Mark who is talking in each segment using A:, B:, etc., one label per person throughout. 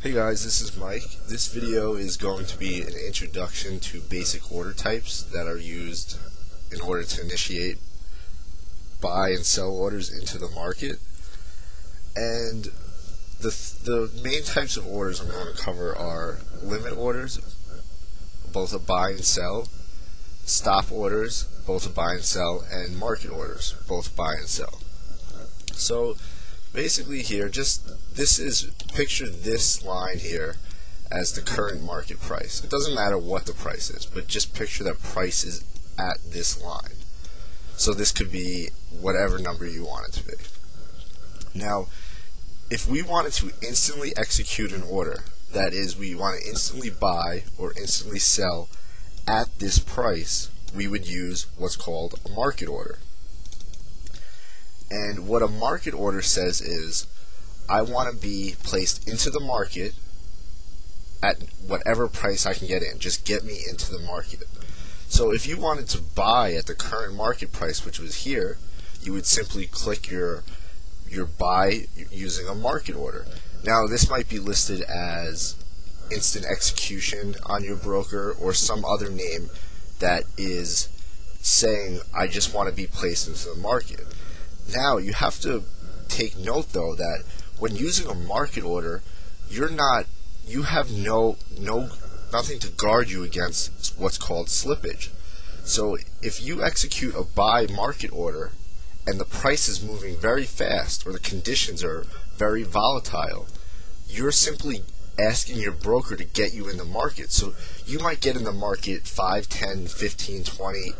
A: Hey guys, this is Mike. This video is going to be an introduction to basic order types that are used in order to initiate buy and sell orders into the market. And the main types of orders I'm going to cover are limit orders, both a buy and sell, stop orders, both a buy and sell, and market orders, both buy and sell. So basically here, picture this line here as the current market price. It doesn't matter what the price is, but just picture that price is at this line. So this could be whatever number you want it to be. Now, if we wanted to instantly execute an order, that is, we want to instantly buy or instantly sell at this price, we would use what's called a market order. And what a market order says is, I want to be placed into the market at whatever price I can get in. Just get me into the market. So if you wanted to buy at the current market price, which was here, you would simply click your buy using a market order. Now this might be listed as instant execution on your broker or some other name that is saying I just want to be placed into the market. Now you have to take note though that when using a market order, you have nothing to guard you against what's called slippage. So if you execute a buy market order and the price is moving very fast or the conditions are very volatile, you're simply asking your broker to get you in the market. So you might get in the market 5, 10, 15, 20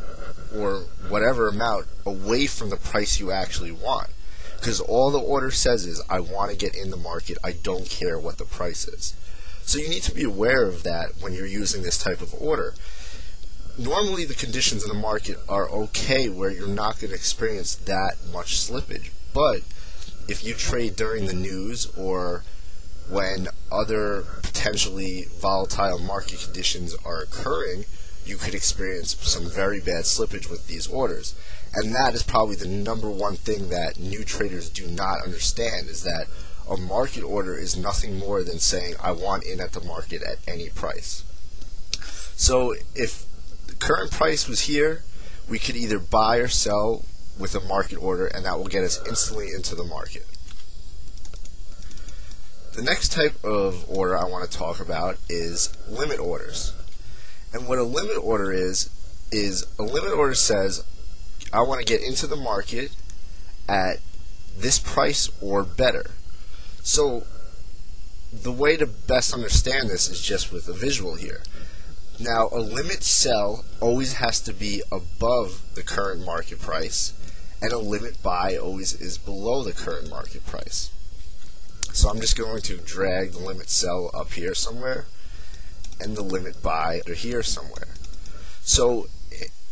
A: or whatever amount away from the price you actually want. Because all the order says is, I want to get in the market, I don't care what the price is. So you need to be aware of that when you're using this type of order. Normally the conditions in the market are okay where you're not going to experience that much slippage. But if you trade during the news or when other potentially volatile market conditions are occurring, you could experience some very bad slippage with these orders. And that is probably the number one thing that new traders do not understand, is that a market order is nothing more than saying I want in at the market at any price. So if the current price was here, we could either buy or sell with a market order, and that will get us instantly into the market. The next type of order I want to talk about is limit orders. And what a limit order is a limit order says I want to get into the market at this price or better. So the way to best understand this is just with a visual here. Now a limit sell always has to be above the current market price, and a limit buy always is below the current market price. So I'm just going to drag the limit sell up here somewhere and the limit buy here somewhere. So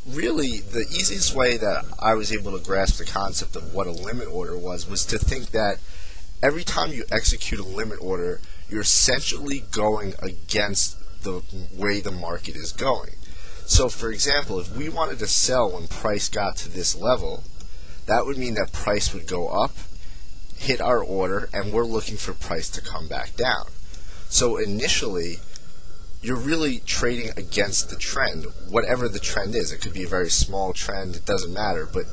A: really, the easiest way that I was able to grasp the concept of what a limit order was to think that every time you execute a limit order, you're essentially going against the way the market is going. So for example, if we wanted to sell when price got to this level, that would mean that price would go up, hit our order, and we're looking for price to come back down. So initially, you're really trading against the trend, whatever the trend is. It could be a very small trend, it doesn't matter, but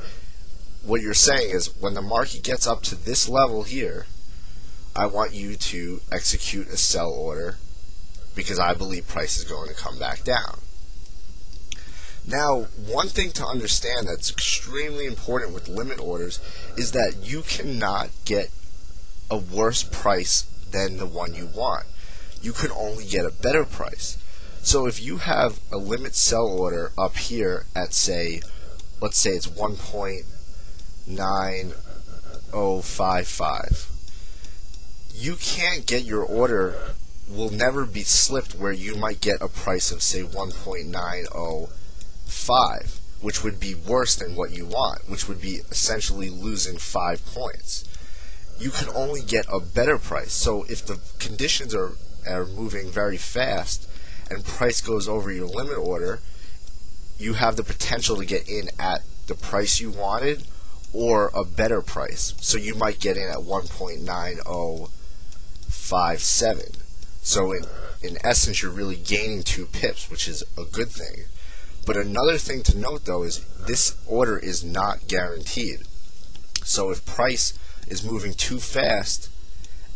A: what you're saying is when the market gets up to this level here, I want you to execute a sell order because I believe price is going to come back down. Now, one thing to understand that's extremely important with limit orders is that you cannot get a worse price than the one you want. You can only get a better price. So if you have a limit sell order up here at let's say it's 1.9055, you can't get your order, will never be slipped where you might get a price of say 1.905, which would be worse than what you want, which would be essentially losing 5 points. You can only get a better price. So if the conditions are moving very fast and price goes over your limit order, you have the potential to get in at the price you wanted or a better price. So you might get in at 1.9057. So in essence, you're really gaining 2 pips, which is a good thing. But another thing to note though is this order is not guaranteed. So if price is moving too fast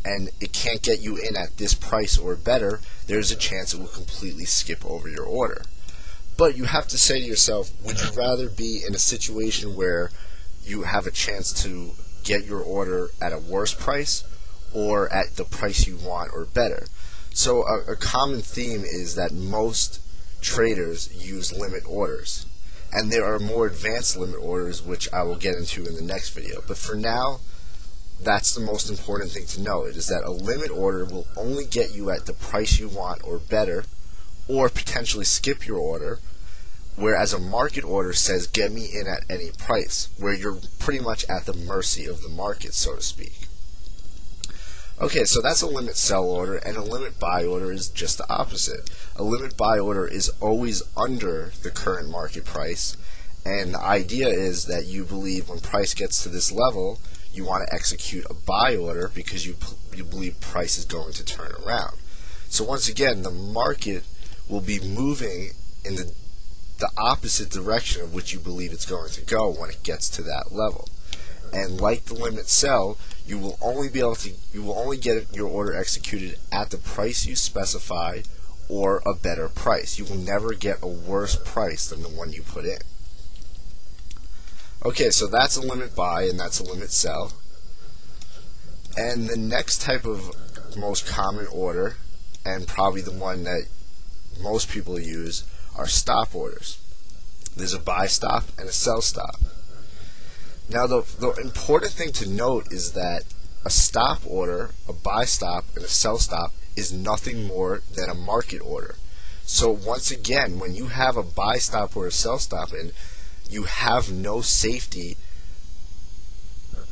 A: and it can't get you in at this price or better, there's a chance it will completely skip over your order. But you have to say to yourself, would you rather be in a situation where you have a chance to get your order at a worse price or at the price you want or better? So a common theme is that most traders use limit orders, and there are more advanced limit orders which I will get into in the next video. But for now, that's the most important thing to know, is that a limit order will only get you at the price you want or better, or potentially skip your order, whereas a market order says get me in at any price, where you're pretty much at the mercy of the market, so to speak. Okay, so that's a limit sell order, and a limit buy order is just the opposite. A limit buy order is always under the current market price, and the idea is that you believe when price gets to this level, you want to execute a buy order because you believe price is going to turn around. So once again, the market will be moving in the opposite direction of which you believe it's going to go when it gets to that level. And like the limit sell, you will only get your order executed at the price you specify or a better price. You will never get a worse price than the one you put in. Okay, so that's a limit buy and that's a limit sell. And the next type of most common order, and probably the one that most people use, are stop orders. There's a buy stop and a sell stop. Now the important thing to note is that a stop order, a buy stop, and a sell stop is nothing more than a market order. So once again, when you have a buy stop or a sell stop and you have no safety,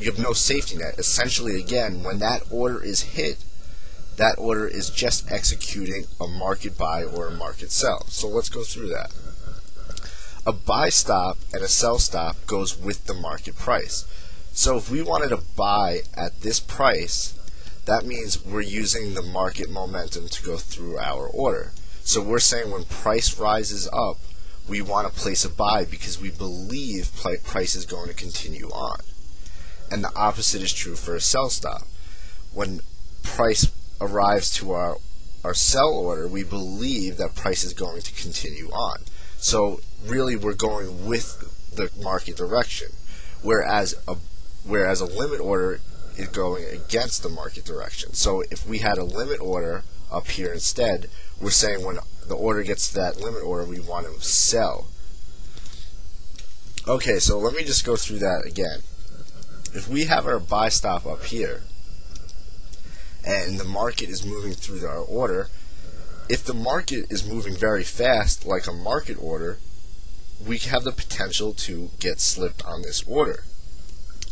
A: you have no safety net. Essentially, again, when that order is hit, that order is just executing a market buy or a market sell. So let's go through that. A buy stop and a sell stop goes with the market price. So if we wanted to buy at this price, that means we're using the market momentum to go through our order. So we're saying when price rises up, we want to place a buy because we believe price is going to continue on. And the opposite is true for a sell stop. When price arrives to our sell order, we believe that price is going to continue on. So really we're going with the market direction, whereas a limit order is going against the market direction. So if we had a limit order up here instead, we're saying when the order gets to that limit order, we want to sell. Okay, so let me just go through that again. If we have our buy stop up here, and the market is moving through our order, if the market is moving very fast, like a market order, we have the potential to get slipped on this order.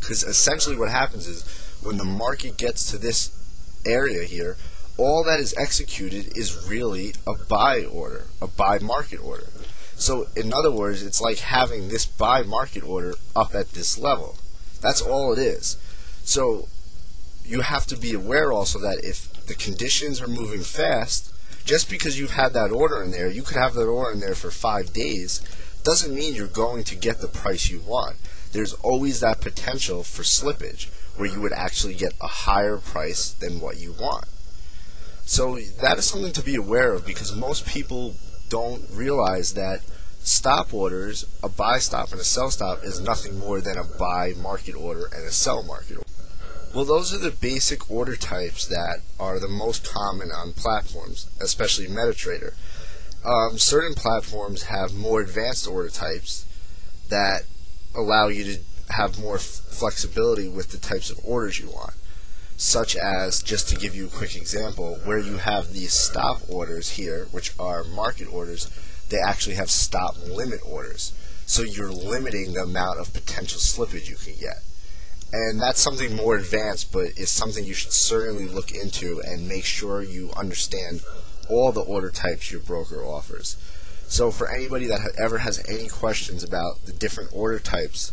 A: Because essentially what happens is, when the market gets to this area here, all that is executed is really a buy order, a buy market order. So in other words, it's like having this buy market order up at this level. That's all it is. So you have to be aware also that if the conditions are moving fast, just because you've had that order in there, you could have that order in there for 5 days, doesn't mean you're going to get the price you want. There's always that potential for slippage, where you would actually get a higher price than what you want. So that is something to be aware of, because most people don't realize that stop orders, a buy stop and a sell stop, is nothing more than a buy market order and a sell market order. Well, those are the basic order types that are the most common on platforms, especially MetaTrader. Certain platforms have more advanced order types that allow you to have more flexibility with the types of orders you want, such as, just to give you a quick example, where you have these stop orders here, which are market orders, they actually have stop limit orders. So you're limiting the amount of potential slippage you can get. And that's something more advanced, but it's something you should certainly look into and make sure you understand all the order types your broker offers. So for anybody that ever has any questions about the different order types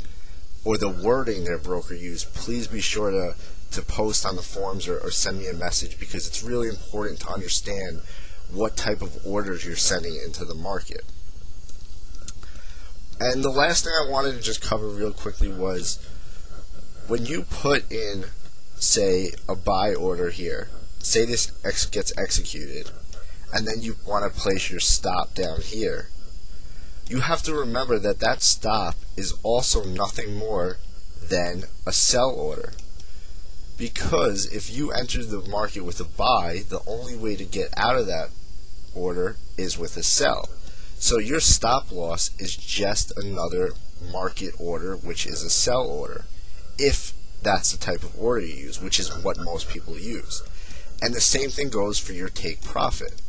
A: or the wording their broker used, please be sure to to post on the forums or send me a message, because it's really important to understand what type of orders you're sending into the market. And the last thing I wanted to just cover real quickly was when you put in, say, a buy order here, say this gets executed, and then you want to place your stop down here, you have to remember that that stop is also nothing more than a sell order. Because if you enter the market with a buy, the only way to get out of that order is with a sell. So your stop loss is just another market order, which is a sell order, if that's the type of order you use, which is what most people use. And the same thing goes for your take profit.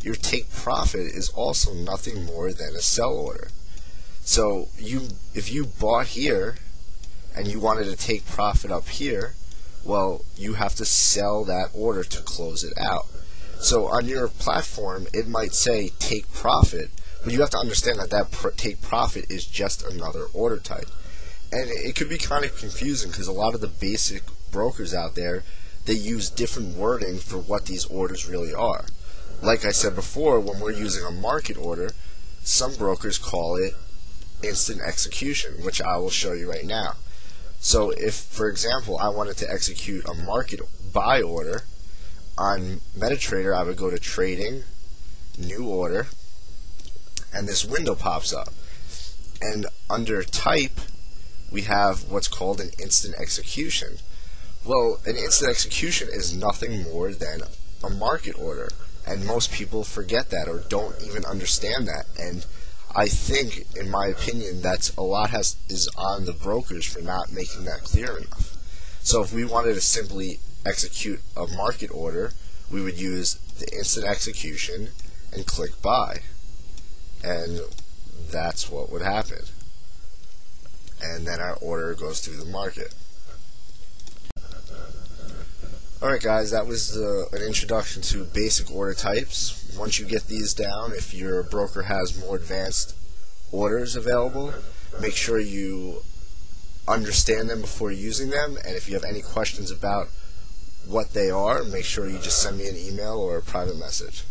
A: Your take profit is also nothing more than a sell order. So if you bought here and you wanted to take profit up here, well, you have to sell that order to close it out. So on your platform, it might say take profit, but you have to understand that take profit is just another order type. And it could be kind of confusing because a lot of the basic brokers out there, they use different wording for what these orders really are. Like I said before, when we're using a market order, some brokers call it instant execution, which I will show you right now. So if, for example, I wanted to execute a market buy order on MetaTrader, I would go to Trading, New Order, and this window pops up. And under Type, we have what's called an instant execution. Well, an instant execution is nothing more than a market order, and most people forget that or don't even understand that. And I think, in my opinion, that's a lot is on the brokers for not making that clear enough. So if we wanted to simply execute a market order, we would use the instant execution and click buy, and that's what would happen. And then our order goes through the market. Alright guys, that was an introduction to basic order types. Once you get these down, if your broker has more advanced orders available, make sure you understand them before using them, and if you have any questions about what they are, make sure you just send me an email or a private message.